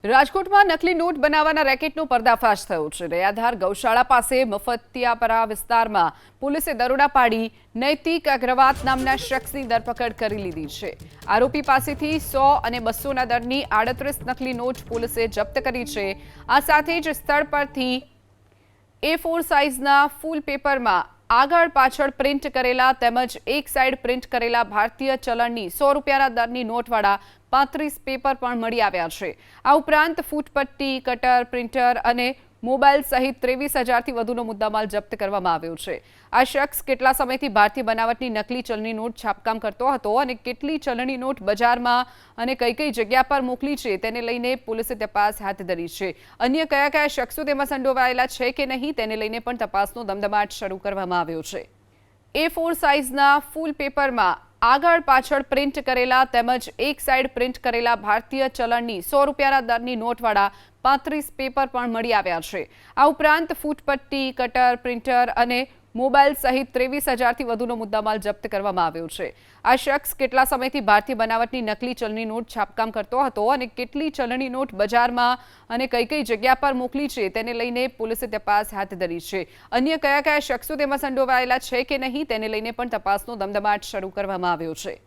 રાજકોટમાં નકલી નોટ બનાવવાના રેકેટનો પર્દાફાશ થયો છે। રૈયાધાર ગૌશાળા પાસે મફતિયાપરા વિસ્તારમાં પોલીસે દરોડા પાડી નૈતિક અગ્રવાત નામના શખ્સની ધરપકડ કરી લીધી છે। આરોપી પાસેથી 100 અને 200ના દરની 38 નકલી નોટ પોલીસે જપ્ત કરી છે। આ સાથે જ સ્થળ પરથી A4 સાઇઝના ફૂલ પેપરમાં આગળ પાછળ પ્રિન્ટ કરેલા તેમજ એક સાઈડ પ્રિન્ટ કરેલા ભારતીય ચલણની 100 રૂપિયાના દરની નોટવાળા 35 પેપર પણ મળી આવ્યા છે। આ ઉપરાંત ફૂટપટ્ટી, કટર, પ્રિન્ટર અને મોબાઈલ સહિત 23,000થી વધુનો મુદ્દામાલ જપ્ત કરવામાં આવ્યો છે। આ શખ્સ કેટલા સમયથી ભારતીય બનાવટની નકલી ચલણી નોટ છાપકામ કરતો હતો અને કેટલી ચલણી નોટ બજારમાં અને કઈ જગ્યા પર મોકલી છે તેને લઈને પોલીસે તપાસ હાથ ધરી છે। અન્ય કયા શખ્સો તેમાં સંડોવાયેલા છે કે નહીં તેને લઈને પણ તપાસનો ધમધમાટ શરૂ કરવામાં આવ્યો છે। A4 સાઇઝના ફૂલ પેપરમાં આગળ પાછળ પ્રિન્ટ કરેલા તેમજ એક સાઈડ પ્રિન્ટ કરેલા ભારતીય ચલણની 100 રૂપિયાના દરની નોટવાળા 35 પેપર પણ મળી આવ્યા છે। આ ઉપરાંત ફૂટપટ્ટી, કટર, પ્રિન્ટર અને મોબાઈલ સહિત 23,000થી વધુનો મુદ્દામાલ જપ્ત કરવામાં આવ્યો છે। આ શખ્સ કેટલા સમયથી ભારતીય બનાવટની નકલી ચલણી નોટ છાપકામ કરતો હતો અને કેટલી ચલણી નોટ બજારમાં અને કઈ જગ્યા પર મોકલી છે તેને લઈને પોલીસે તપાસ હાથ ધરી છે। અન્ય કયા શખ્સો તેમાં સંડોવાયેલા છે કે નહીં તેને લઈને પણ તપાસનો ધમધમાટ શરૂ કરવામાં આવ્યો છે।